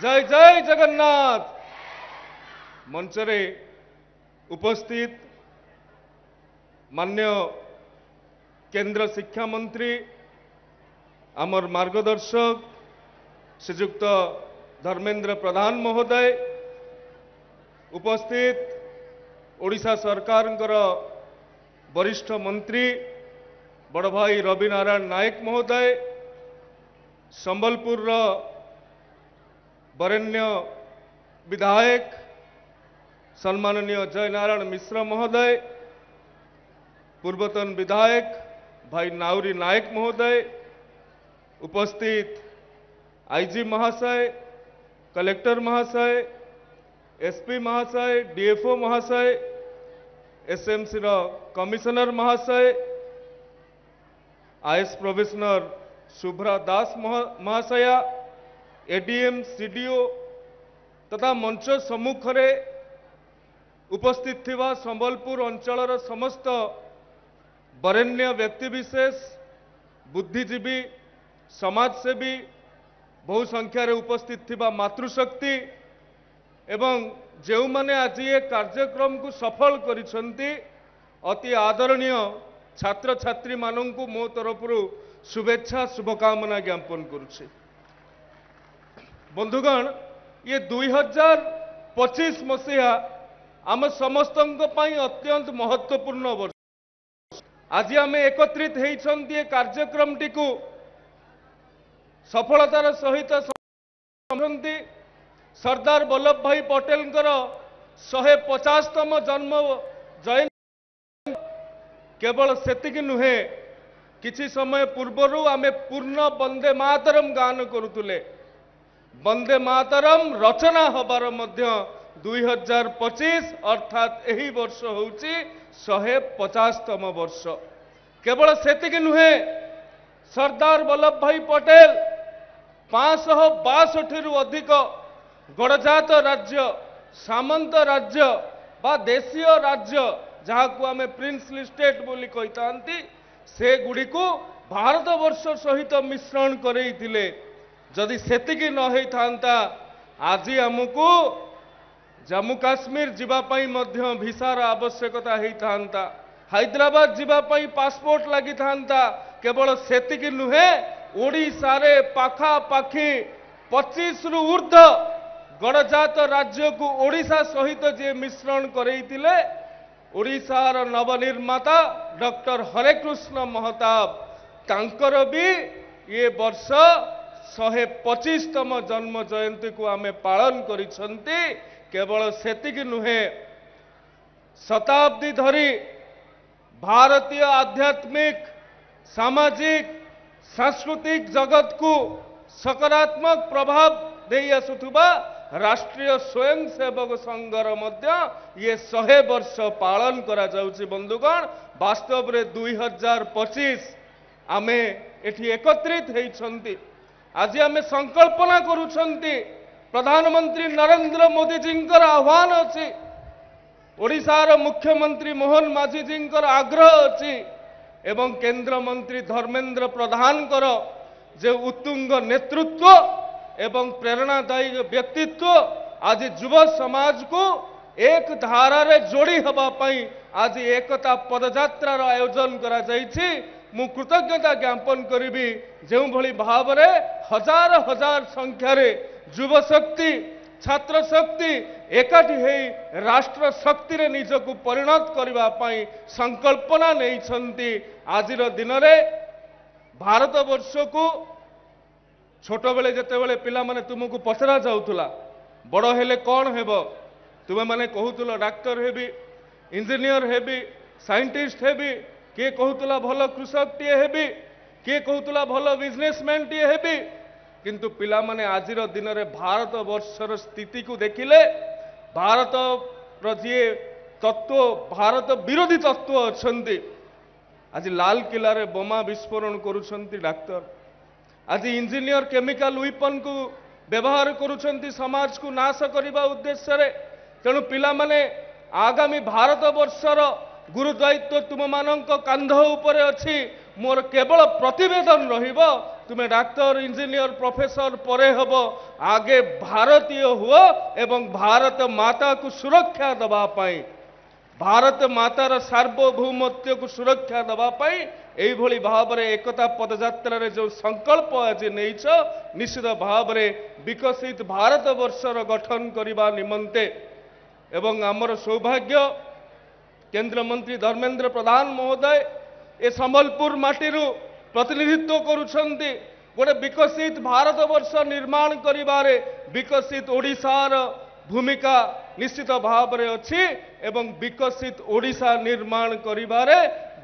जय जय जगन्नाथ। मंचरे उपस्थित मान्य केंद्र शिक्षा मंत्री आमर मार्गदर्शक श्रीजुक्त धर्मेंद्र प्रधान महोदय, उपस्थित ओडिशा सरकार वरिष्ठ मंत्री बड़ भाई रवि नारायण नायक महोदय, संबलपुर वरेण्य विधायक सम्माननीय जयनारायण मिश्र महोदय, पूर्वतन विधायक भाई नाउरी नायक महोदय, उपस्थित आईजी महाशय, कलेक्टर महाशय, एसपी महाशय, डीएफओ महाशय, एसएमसी कमिश्नर महाशय, आईएएस प्रोफेसर शुभ्रा दास महाशया, एडीएम सीडीओ तथा मंच सम्मुख उपस्थित थिबा संबलपुर अंचलर समस्त वरेण्य व्यक्तिविशेष, बुद्धिजीवी, समाजसेवी, बहु संख्यार उपस्थित थिबा मातृशक्ति एवं जो माने आज ये कार्यक्रम को सफल करिसंती अति आदरणीय छात्र छात्री मानंकु मो तरफरु शुभेच्छा शुभकामना ज्ञापन करुछि। बंधुगण, ये 2025 मसीहा आम समस्त अत्यंत महत्वपूर्ण वर्ष। आज आम एकत्रित होती कार्यक्रम टी सफलतार सहित सरदार वल्लभ भाई पटेल 150तम जन्म जयंती केवल सेतिक नुहे, किछि समय पूर्वरु आमे पूर्ण वंदे मातरम गान करुतुले। वंदे मातरम रचना हबार मध्य 2025 अर्थात यही वर्ष होउची 150तम वर्ष। केवल सेतिक नुहे, सरदार वल्लभ भाई पटेल 562 रु अधिक गणजात राज्य, सामंत राज्य बा देशीय राज्य जहाँ को आमे प्रिंसली स्टेट बोली कहितांती, से गुडी को भारत वर्ष सहित मिश्रण करैथिले। जदि सेतिकी न होई थांता आज हमको जम्मू काश्मीर जीवापाई मध्य भिसार आवश्यकता होई थांता, हैदराबाद जीवापाई पासपोर्ट लगी थांता। केवल सेतिकी नुहे, ओडिशा रे पाखा पाखी 25 रु ऊर्ध्व गणजात राज्य को ओडिशा सहित जे मिश्रण करैथिले, ओडिशार नवनिर्माता डॉक्टर हरेकृष्ण महताब तांकर भी ये वर्ष 125तम जन्म जयंती को आमे पालन करिसंती। केवल सेतिक नुहे, शताब्दी धरी भारतीय आध्यात्मिक, सामाजिक, सांस्कृतिक जगत को सकारात्मक प्रभाव दे आसुथुबा राष्ट्रीय स्वयंसेवक संघर मध्य ये 100 वर्ष पालन करा जाउची। बंधुगण, वास्तव रे 2025 आमे एठी एकत्रित होइछंती। आज आमे संकल्पना करूछंती, प्रधानमंत्री नरेंद्र मोदी जी आह्वान अछि, ओडिशार मुख्यमंत्री मोहन माझी जी आग्रह अछि एवं केंद्र मंत्री धर्मेंद्र प्रधान जे उत्तुंग नेतृत्व एवं प्रेरणादायी व्यक्तित्व आज युव समाज को एक धारा रे जोड़ी हबा पई आज एकता पदयात्रार आयोजन करा जायछि। मु कृतज्ञता ज्ञापन करिबी जो भली भाव रे हजार हजार संख्यार युव शक्ति, छात्र शक्ति एकाठी हेई राष्ट्र शक्ति रे निजको परिणत करिबा पई संकल्पना नेइछंती। आजिर दिन रे भारत वर्ष को छोट बेले जेते बेले पिला माने तुमको पचरा जाउथुला बड़ हेले कौन हेबो, तुमे माने कहूतुला डाक्टर हेबी, इंजीनियर हेबी, साइंटिस्ट हेबी, किए कहूतुला भल कृषक टीए हेबी, किए कहूतुला भल बिजनेसमैन टीए हेबी। किंतु पिला माने आजिर दिन रे भारत वर्षर स्थिति को देखिले भारत जी तत्व, भारत विरोधी तत्व अच्छंती। आज लाल किला रे बोमा विस्फोरण करुछंती डाक्टर, आज इंजीनियर केमिकल वेपन को व्यवहार करुछंती समाज को नाश करने उद्देश्य रे। तेणु पिला माने आगामी भारत वर्षर गुरुदायित्व तुम मानक कांध उपरे अछि। मोर केवल प्रतिवेदन रहिबो तुमे डाक्टर इंजीनियर प्रोफेसर परे हबो आगे भारतीय हुओ एवं भारत माता को सुरक्षा दबा पाई भारत मातार सार्वभौमत्व को सुरक्षा दबा पाई एई भली भावरे एकता पदयात्रा रे जो संकल्प आज नेइछ निश्चित भावरे विकसित भारत वर्षर गठन करिबा निमंते एवं आमर सौभाग्य केंद्र मंत्री धर्मेंद्र प्रधान महोदय ए संबलपुर माटीरू प्रतिनिधित्व करुछंती गोटे विकसित भारत वर्ष निर्माण करिबारे विकसित ओडिशार भूमिका निश्चित भाव में अच्छी एवं विकसित ओडिशा निर्माण करिबारे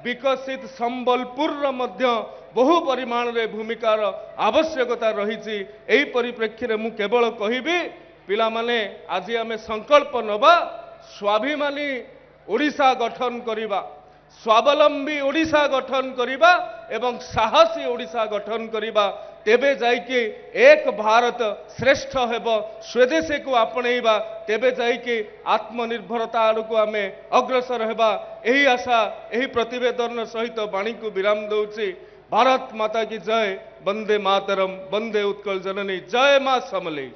विकसित संबलपुर मध्य बहु परिमाण रे भूमिकार आवश्यकता रही एही परिप्रेक्षी रे मु केवल कहिबी पिला माने आज आमे संकल्प नबा स्वाभिमानी ओडिशा गठन करिबा स्वावलंबी ओडिशा गठन करिबा एवं साहसी ओडिशा गठन करिबा तेबे जाइके एक भारत श्रेष्ठ हेब स्वदेशी को आपणेबा तेबे जाइके आत्मनिर्भरता आड़ को आमे अग्रसर हेबा एही आशा एही प्रतिवेदन सहित वाणी को विराम दउछि। भारत माता की जय। वंदे मातरम। वंदे उत्कल जननी। जय मां समलेई।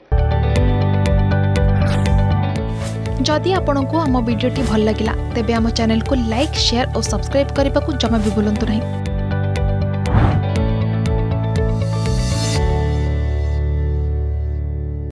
जदि आपंक आम भिडी भल लगा तेब आम चैनल को लाइक शेयर और सब्सक्राइब करने को जमा भी भूलु नहीं।